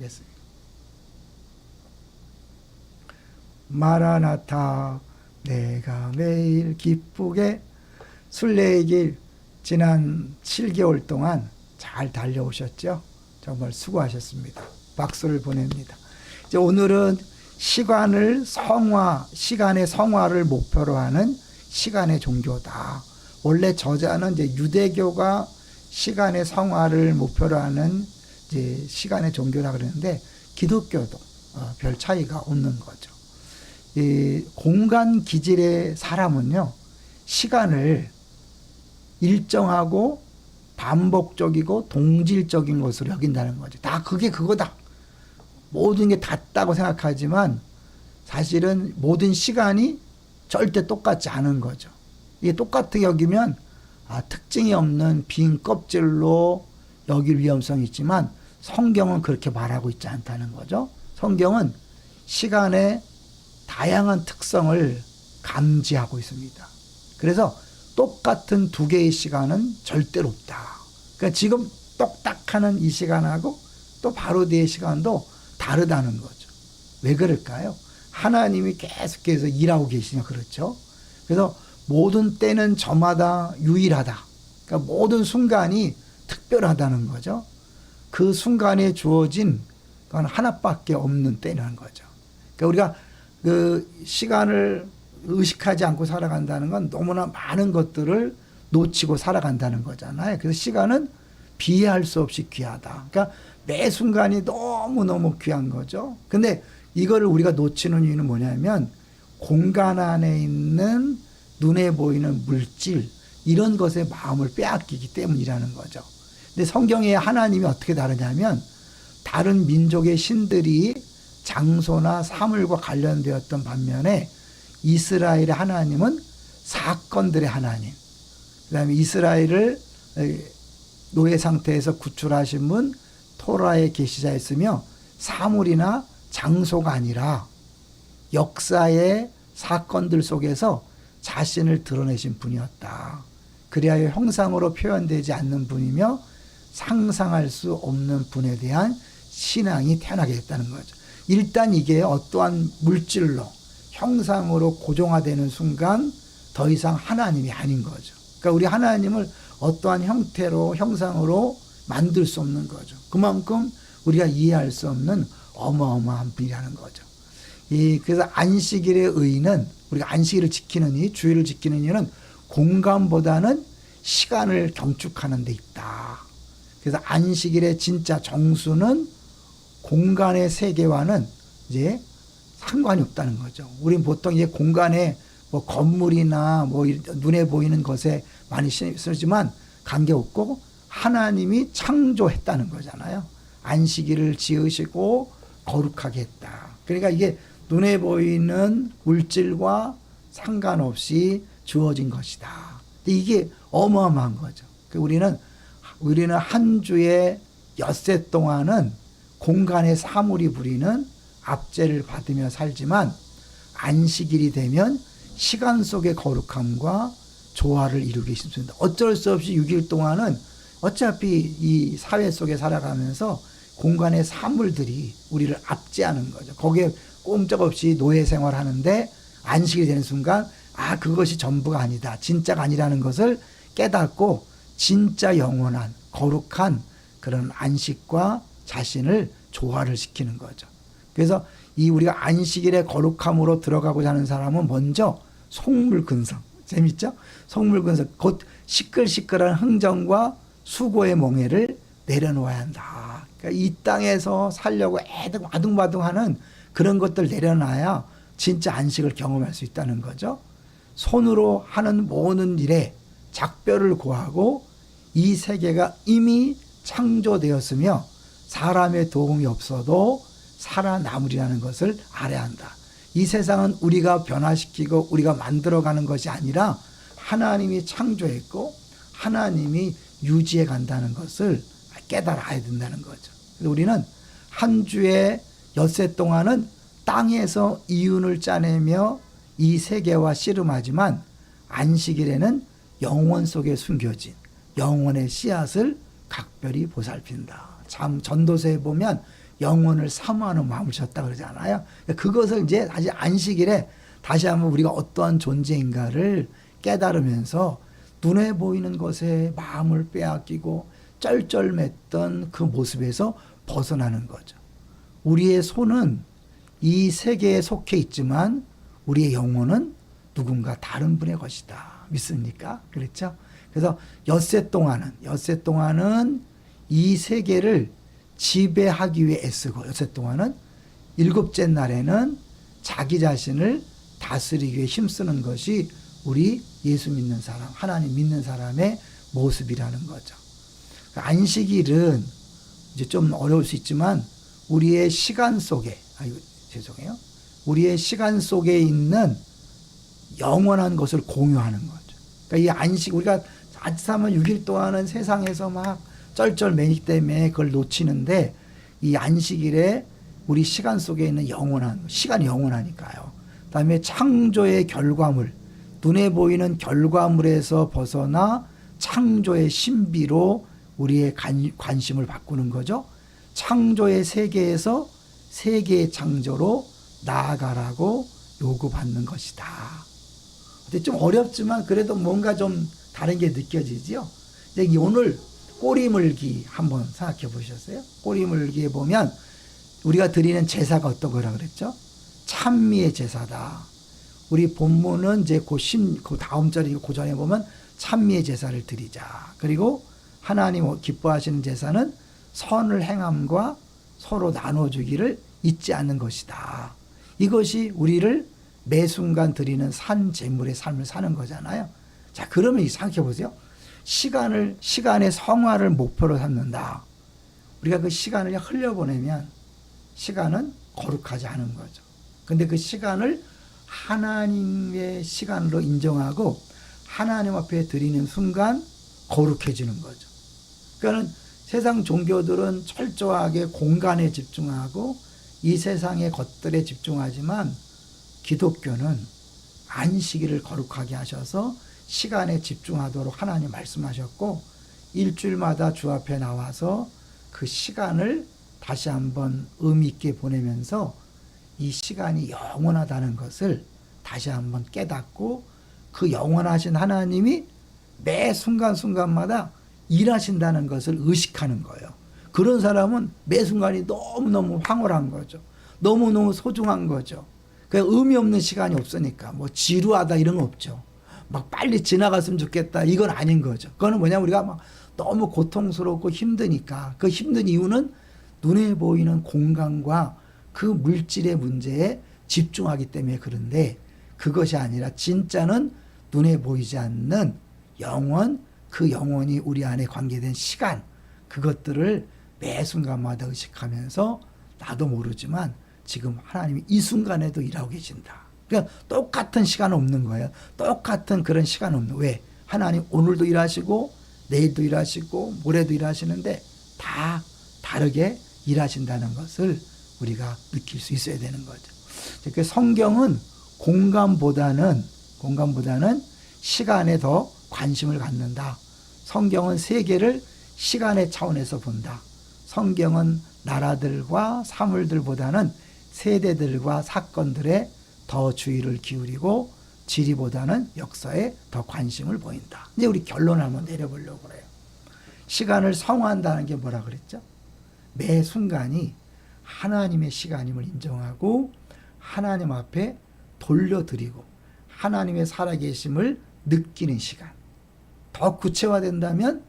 하겠습니다. 마라나타, 내가 매일 기쁘게 순례의 길, 지난 7개월 동안 잘 달려오셨죠? 정말 수고하셨습니다. 박수를 보냅니다. 이제 오늘은 시간의 성화를 목표로 하는 시간의 종교다. 원래 저자는 이제 유대교가 시간의 성화를 목표로 하는 이제 시간의 종교라 그러는데, 기독교도 별 차이가 없는 거죠. 이 공간 기질의 사람은요, 시간을 일정하고 반복적이고 동질적인 것으로 여긴다는 거죠. 다 그게 그거다. 모든 게 같다고 생각하지만 사실은 모든 시간이 절대 똑같지 않은 거죠. 이게 똑같게 여기면 특징이 없는 빈 껍질로 여길 위험성이 있지만, 성경은 그렇게 말하고 있지 않다는 거죠. 성경은 시간의 다양한 특성을 감지하고 있습니다. 그래서 똑같은 두 개의 시간은 절대로 없다. 그러니까 지금 똑딱하는 이 시간하고 또 바로 뒤의 시간도 다르다는 거죠. 왜 그럴까요? 하나님이 계속해서 일하고 계시냐, 그렇죠? 그래서 모든 때는 저마다 유일하다. 그러니까 모든 순간이 특별하다는 거죠. 그 순간에 주어진 건 하나밖에 없는 때라는 거죠. 그러니까 우리가 그 시간을 의식하지 않고 살아간다는 건 너무나 많은 것들을 놓치고 살아간다는 거잖아요. 그래서 시간은 비할 수 없이 귀하다. 그러니까 매 순간이 너무너무 귀한 거죠. 근데 이거를 우리가 놓치는 이유는 뭐냐면, 공간 안에 있는 눈에 보이는 물질, 이런 것에 마음을 빼앗기기 때문이라는 거죠. 근데 성경에 하나님이 어떻게 다르냐면, 다른 민족의 신들이 장소나 사물과 관련되었던 반면에 이스라엘의 하나님은 사건들의 하나님, 그 다음에 이스라엘을 노예 상태에서 구출하신 분, 토라의 계시자였으며, 사물이나 장소가 아니라 역사의 사건들 속에서 자신을 드러내신 분이었다. 그리하여 형상으로 표현되지 않는 분이며 상상할 수 없는 분에 대한 신앙이 태어나게 됐다는 거죠. 일단 이게 어떠한 물질로 형상으로 고정화되는 순간 더 이상 하나님이 아닌 거죠. 그러니까 우리 하나님을 어떠한 형태로, 형상으로 만들 수 없는 거죠. 그만큼 우리가 이해할 수 없는 어마어마한 분이라는 거죠. 그래서 안식일의 의의는, 우리가 안식일을 지키는 이, 주일을 지키는 이유는 공간보다는 시간을 경축하는 데 있다. 그래서 안식일의 진짜 정수는 공간의 세계와는 이제 상관이 없다는 거죠. 우리는 보통 이제 공간에 뭐 건물이나 뭐 눈에 보이는 것에 많이 쓰지만 관계없고, 하나님이 창조했다는 거잖아요. 안식일을 지으시고 거룩하게 했다. 그러니까 이게 눈에 보이는 물질과 상관없이 주어진 것이다. 이게 어마어마한 거죠. 우리는 한 주에 엿새 동안은 공간의 사물이 부리는 압제를 받으며 살지만, 안식일이 되면 시간 속의 거룩함과 조화를 이루기 쉽습니다. 어쩔 수 없이 6일 동안은 어차피 이 사회 속에 살아가면서 공간의 사물들이 우리를 압제하는 거죠. 거기에 꼼짝없이 노예 생활하는데, 안식이 되는 순간 그것이 전부가 아니다, 진짜가 아니라는 것을 깨닫고 진짜 영원한 거룩한 그런 안식과 자신을 조화를 시키는 거죠. 그래서 이 우리가 안식일의 거룩함으로 들어가고자 하는 사람은 먼저 속물근성, 재밌죠? 속물근성, 곧 시끌시끌한 흥정과 수고의 멍에를 내려놓아야 한다. 그러니까 이 땅에서 살려고 아둥바둥하는 그런 것들 내려놔야 진짜 안식을 경험할 수 있다는 거죠. 손으로 하는 모든 일에 작별을 고하고, 이 세계가 이미 창조되었으며 사람의 도움이 없어도 살아남으리라는 것을 알아야 한다. 이 세상은 우리가 변화시키고 우리가 만들어가는 것이 아니라 하나님이 창조했고 하나님이 유지해 간다는 것을 깨달아야 된다는 거죠. 그래서 우리는 한 주에 엿새 동안은 땅에서 이윤을 짜내며 이 세계와 씨름하지만, 안식일에는 영원 속에 숨겨진 영원의 씨앗을 각별히 보살핀다. 참 전도서에 보면 영혼을 사모하는 마음을 주셨다 그러잖아요. 그것을 이제 다시 안식일에 다시 한번 우리가 어떠한 존재인가를 깨달으면서 눈에 보이는 것에 마음을 빼앗기고 쩔쩔맸던 그 모습에서 벗어나는 거죠. 우리의 손은 이 세계에 속해 있지만 우리의 영혼은 누군가 다른 분의 것이다. 믿습니까? 그렇죠? 그래서 엿새 동안은 이 세계를 지배하기 위해 애쓰고, 엿새 동안은 일곱째 날에는 자기 자신을 다스리기 위해 힘쓰는 것이 우리 예수 믿는 사람, 하나님 믿는 사람의 모습이라는 거죠. 안식일은 이제 좀 어려울 수 있지만 우리의 시간 속에, 죄송해요. 우리의 시간 속에 있는 영원한 것을 공유하는 거죠. 그러니까 이 안식, 우리가 자칫하면 6일 동안은 세상에서 막 쩔쩔매기 때문에 그걸 놓치는데, 이 안식일에 우리 시간 속에 있는 영원한, 시간이 영원하니까요. 그 다음에 창조의 결과물, 눈에 보이는 결과물에서 벗어나 창조의 신비로 우리의 관심을 바꾸는 거죠. 창조의 세계에서 세계의 창조로 나아가라고 요구받는 것이다. 근데 좀 어렵지만 그래도 뭔가 좀 다른 게 느껴지지요. 오늘 꼬리물기 한번 생각해 보셨어요? 꼬리물기에 보면 우리가 드리는 제사가 어떤 거라 그랬죠? 찬미의 제사다. 우리 본문은 이제 그 다음 절에 그 전에 보면 찬미의 제사를 드리자. 그리고 하나님 기뻐하시는 제사는 선을 행함과 서로 나눠주기를 잊지 않는 것이다. 이것이 우리를 매 순간 드리는 산 제물의 삶을 사는 거잖아요. 자, 그러면 생각해 보세요. 시간의 성화를 목표로 삼는다. 우리가 그 시간을 흘려보내면 시간은 거룩하지 않은 거죠. 근데 그 시간을 하나님의 시간으로 인정하고 하나님 앞에 드리는 순간 거룩해지는 거죠. 그러니까 세상 종교들은 철저하게 공간에 집중하고 이 세상의 것들에 집중하지만 기독교는 안식일을 거룩하게 하셔서 시간에 집중하도록 하나님 말씀하셨고, 일주일마다 주 앞에 나와서 그 시간을 다시 한번 의미 있게 보내면서 이 시간이 영원하다는 것을 다시 한번 깨닫고, 그 영원하신 하나님이 매 순간순간마다 일하신다는 것을 의식하는 거예요. 그런 사람은 매 순간이 너무너무 황홀한 거죠. 너무너무 소중한 거죠. 의미 없는 시간이 없으니까 뭐 지루하다 이런 거 없죠. 막 빨리 지나갔으면 좋겠다 이건 아닌 거죠. 그거는 뭐냐면 우리가 막 너무 고통스럽고 힘드니까, 그 힘든 이유는 눈에 보이는 공간과 그 물질의 문제에 집중하기 때문에 그런데, 그것이 아니라 진짜는 눈에 보이지 않는 영원, 그 영혼이 우리 안에 관계된 시간, 그것들을 매 순간마다 의식하면서 나도 모르지만 지금 하나님이 이 순간에도 일하고 계신다. 그러니까 똑같은 시간 없는 거예요. 똑같은 그런 시간 없는. 왜? 하나님 오늘도 일하시고 내일도 일하시고 모레도 일하시는데 다 다르게 일하신다는 것을 우리가 느낄 수 있어야 되는 거죠. 그 성경은 공간보다는 시간에 더 관심을 갖는다. 성경은 세계를 시간의 차원에서 본다. 성경은 나라들과 사물들보다는 세대들과 사건들에 더 주의를 기울이고 지리보다는 역사에 더 관심을 보인다. 이제 우리 결론을 한번 내려보려고 그래요. 시간을 성화한다는 게 뭐라 그랬죠? 매 순간이 하나님의 시간임을 인정하고 하나님 앞에 돌려드리고 하나님의 살아계심을 느끼는 시간. 더 구체화된다면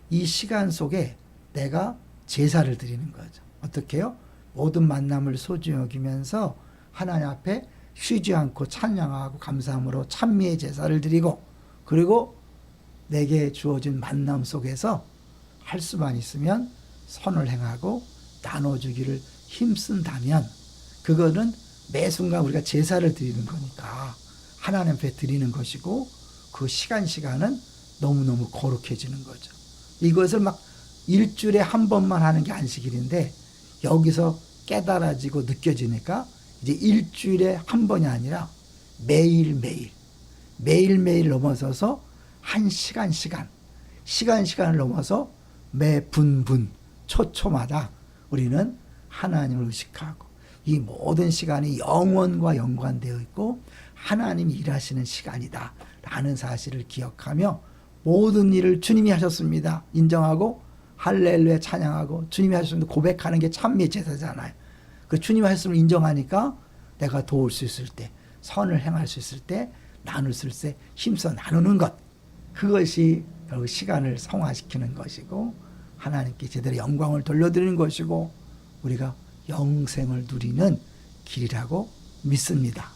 이 시간 속에 내가 제사를 드리는 거죠. 어떻게 해요? 모든 만남을 소중히 여기면서 하나님 앞에 쉬지 않고 찬양하고 감사함으로 찬미의 제사를 드리고, 그리고 내게 주어진 만남 속에서 할 수만 있으면 선을 행하고 나눠주기를 힘쓴다면, 그거는 매 순간 우리가 제사를 드리는 거니까 하나님 앞에 드리는 것이고, 그 시간은 너무너무 거룩해지는 거죠. 이것을 막 일주일에 한 번만 하는 게 안식일인데 여기서 깨달아지고 느껴지니까 이제 일주일에 한 번이 아니라 매일매일 넘어서서 한 시간을 넘어서 매 분분 초초마다 우리는 하나님을 의식하고 이 모든 시간이 영원과 연관되어 있고 하나님이 일하시는 시간이다 라는 사실을 기억하며 모든 일을 주님이 하셨습니다 인정하고 할렐루야 찬양하고 주님이 하셨습니다 고백하는 게 찬미 제사잖아요. 그 주님이 하셨음을 인정하니까 내가 도울 수 있을 때 선을 행할 수 있을 때 나눌 수 있을 때 힘써 나누는 것, 그것이 결국 시간을 성화시키는 것이고 하나님께 제대로 영광을 돌려드리는 것이고 우리가 영생을 누리는 길이라고 믿습니다.